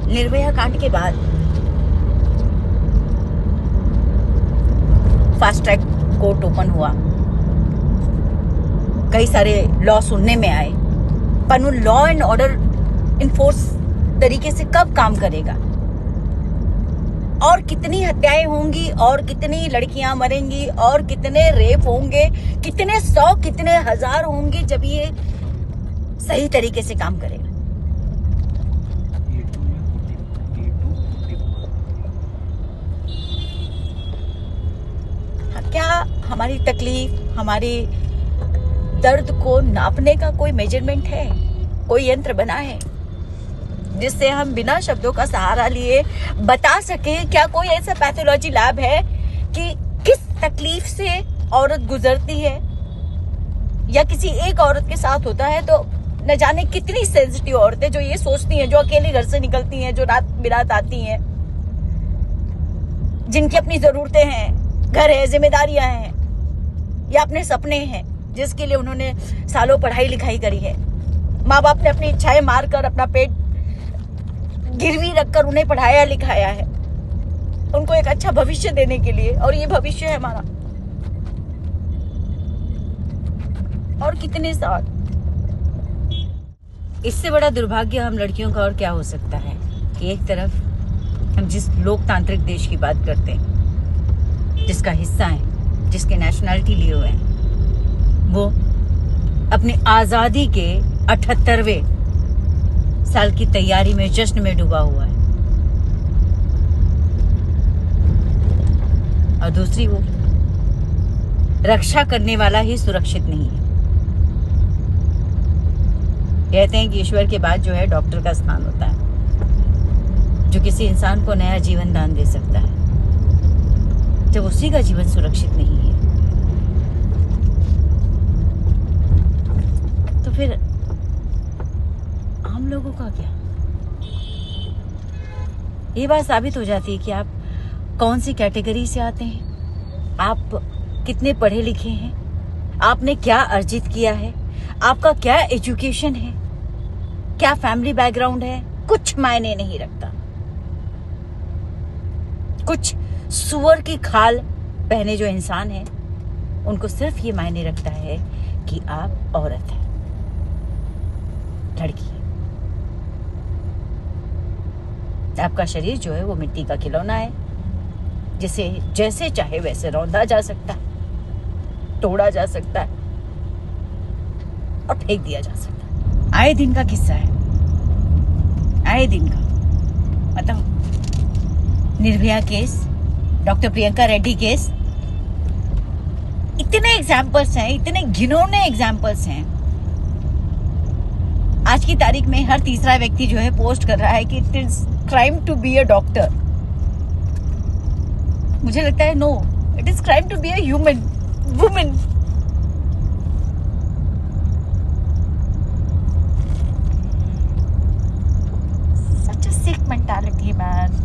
निर्भया कांड के बाद फास्ट ट्रैक कोर्ट ओपन हुआ, कई सारे लॉ सुनने में आए, पर वो लॉ एंड ऑर्डर इन्फोर्स तरीके से कब काम करेगा? और कितनी हत्याएं होंगी, और कितनी लड़कियां मरेंगी, और कितने रेप होंगे, कितने 100 कितने हजार होंगे जब ये सही तरीके से काम करेगा? क्या हमारी तकलीफ, हमारे दर्द को नापने का कोई मेजरमेंट है, कोई यंत्र बना है जिससे हम बिना शब्दों का सहारा लिए बता सके? क्या कोई ऐसा पैथोलॉजी लैब है कि किस तकलीफ से औरत गुजरती है, या किसी एक औरत के साथ होता है तो न जाने कितनी सेंसिटिव औरतें जो ये सोचती हैं, जो अकेले घर से निकलती हैं, जो रात बिरात आती हैं, जिनकी अपनी जरूरतें हैं, घर है, जिम्मेदारियां हैं, या अपने सपने हैं जिसके लिए उन्होंने सालों पढ़ाई लिखाई करी है। माँ बाप ने अपनी इच्छाएं मारकर, अपना पेट गिरवी रखकर उन्हें पढ़ाया लिखाया है, उनको एक अच्छा भविष्य देने के लिए, और ये भविष्य है हमारा। और कितने साल। इससे बड़ा दुर्भाग्य हम लड़कियों का और क्या हो सकता है कि एक तरफ हम जिस लोकतांत्रिक देश की बात करते हैं, जिसका हिस्सा है, जिसके नेशनलिटी लिए हुए हैं, वो अपनी आजादी के 78वें साल की तैयारी में, जश्न में डूबा हुआ है, और दूसरी वो रक्षा करने वाला ही सुरक्षित नहीं है। कहते हैं कि ईश्वर के बाद जो है डॉक्टर का स्थान होता है, जो किसी इंसान को नया जीवन दान दे सकता है, जब उसी का जीवन सुरक्षित नहीं है तो फिर हम लोगों का क्या? ये बात साबित हो जाती है कि आप कौन सी कैटेगरी से आते हैं, आप कितने पढ़े लिखे हैं, आपने क्या अर्जित किया है, आपका क्या एजुकेशन है, क्या फैमिली बैकग्राउंड है, कुछ मायने नहीं रखता। कुछ सुअर की खाल पहने जो इंसान है, उनको सिर्फ ये मायने रखता है कि आप औरत हैं, लड़की है। आपका शरीर जो है वो मिट्टी का खिलौना है, जिसे जैसे चाहे वैसे रौंदा जा सकता है, तोड़ा जा सकता है और फेंक दिया जा सकता है। आए दिन का किस्सा है, आए दिन का। मतलब Nirbhaya case, doctor Priyanka Reddy case, इतने एग्जाम्पल्स हैं, इतने घिनौने एग्जाम्पल्स हैं। आज की तारीख में हर तीसरा व्यक्ति जो है पोस्ट कर रहा है कि it is crime to be a doctor. मुझे लगता है no, it is crime to be a human women. Such a sick mentality man.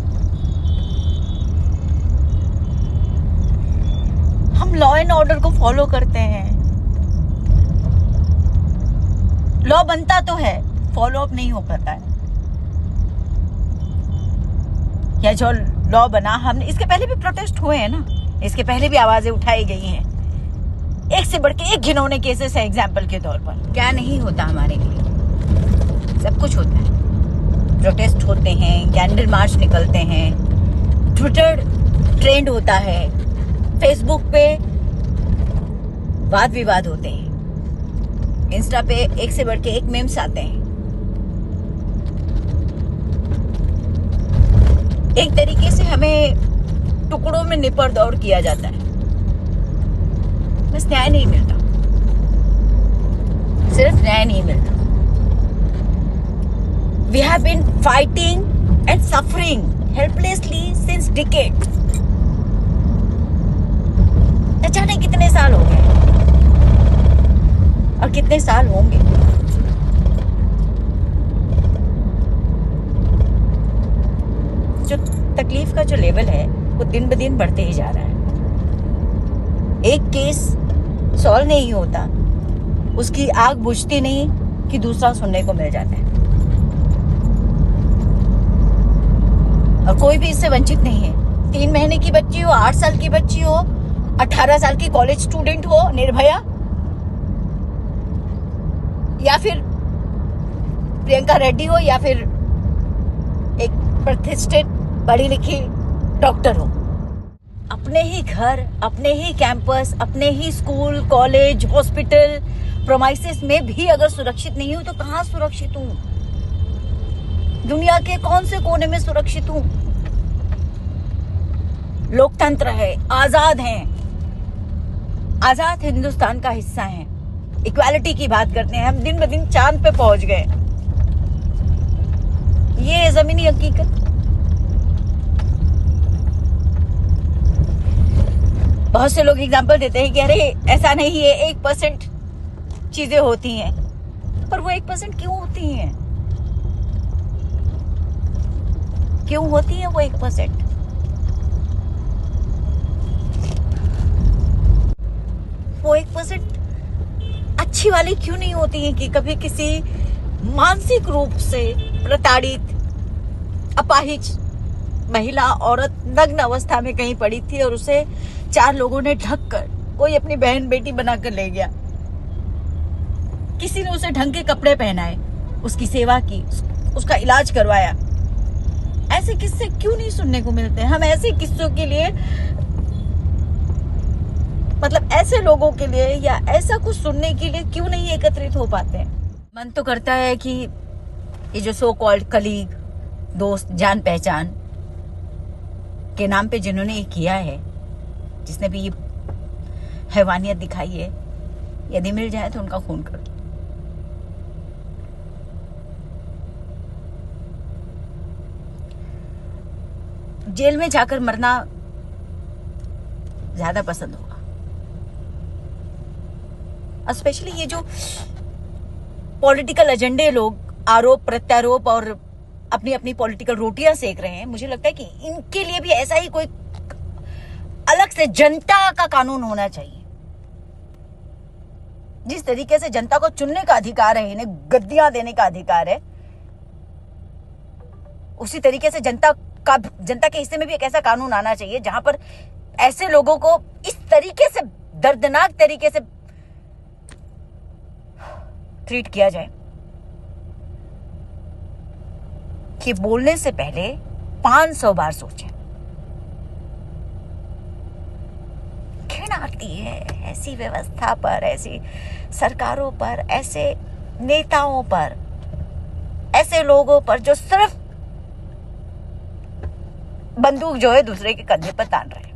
हम लॉ एंड ऑर्डर को फॉलो करते हैं, लॉ बनता तो है, फॉलो अप नहीं हो पाता है। या जो लॉ बना, हमने इसके पहले भी प्रोटेस्ट हुए हैं ना, इसके पहले भी आवाजें उठाई गई हैं, एक से बढ़ के एक घिनौने केसेस है एग्जाम्पल के तौर पर। क्या नहीं होता हमारे लिए? सब कुछ होता है। प्रोटेस्ट होते हैं, कैंडल मार्च निकलते हैं, ट्विटर ट्रेंड होता है, फेसबुक पे वाद विवाद होते हैं, इंस्टा पे एक से बढ़ के एक मेम्स आते हैं। एक तरीके से हमें टुकड़ों में निपर दौड़ किया जाता है, बस न्याय नहीं मिलता, सिर्फ न्याय नहीं मिलता। We have been fighting and suffering helplessly since decade. न जाने कितने साल हो गए और कितने साल होंगे। जो तकलीफ का जो लेवल है वो दिन ब दिन बढ़ते ही जा रहा है। एक केस सॉल्व नहीं होता, उसकी आग बुझती नहीं कि दूसरा सुनने को मिल जाता है। और कोई भी इससे वंचित नहीं है। 3 महीने की बच्ची हो, 8 साल की बच्ची हो, 18 साल की कॉलेज स्टूडेंट हो, निर्भया, या फिर प्रियंका रेड्डी हो, या फिर एक प्रतिष्ठित पढ़ी लिखी डॉक्टर हो, अपने ही घर, अपने ही कैंपस, अपने ही स्कूल, कॉलेज, हॉस्पिटल, प्रोमाइसेस में भी अगर सुरक्षित नहीं हूं तो कहां सुरक्षित हूं? दुनिया के कौन से कोने में सुरक्षित हूं? लोकतंत्र है, आजाद हैं, आजाद हिंदुस्तान का हिस्सा हैं, इक्वालिटी की बात करते हैं, हम दिन ब दिन चांद पे पहुंच गए। ये जमीनी हकीकत। बहुत से लोग एग्जाम्पल देते हैं कि अरे ऐसा नहीं है, 1% चीजें होती हैं, पर वो 1% क्यों होती हैं? क्यों होती है वो 1%? वो 1% अच्छी वाली क्यों नहीं होती है कि कभी किसी मानसिक रूप से प्रताड़ित, अपाहिज महिला, औरत नग्न अवस्था में कहीं पड़ी थी और उसे 4 लोगों ने ढक कर, कोई अपनी बहन बेटी बनाकर ले गया, किसी ने उसे ढंग के कपड़े पहनाए, उसकी सेवा की, उसका इलाज करवाया। ऐसे किस्से क्यों नहीं सुनने को मिलते हैं? हम ऐसे किस्सों के लिए, मतलब ऐसे लोगों के लिए या ऐसा कुछ सुनने के लिए क्यों नहीं एकत्रित हो पाते हैं? मन तो करता है कि ये जो सो कॉल्ड कलीग, दोस्त, जान पहचान के नाम पे जिन्होंने ये किया है, जिसने भी ये हैवानियत दिखाई है, यदि मिल जाए तो उनका खून कर दो। जेल में जाकर मरना ज्यादा पसंद होगा। स्पेशली ये जो पॉलिटिकल एजेंडे लोग आरोप प्रत्यारोप और अपनी अपनी पॉलिटिकल रोटियां सेक रहे हैं, मुझे लगता है कि इनके लिए भी ऐसा ही कोई अलग से जनता का कानून होना चाहिए। जिस तरीके से जनता को चुनने का अधिकार है, इन्हें गद्दियां देने का अधिकार है, उसी तरीके से जनता के हिस्से में भी एक ऐसा कानून आना चाहिए जहां पर ऐसे लोगों को इस तरीके से, दर्दनाक तरीके से ट्रीट किया जाए कि बोलने से पहले 500 बार सोचें। घृणा आती है ऐसी व्यवस्था पर, ऐसी सरकारों पर, ऐसे नेताओं पर, ऐसे लोगों पर जो सिर्फ बंदूक जो है दूसरे के कंधे पर तान रहे हैं।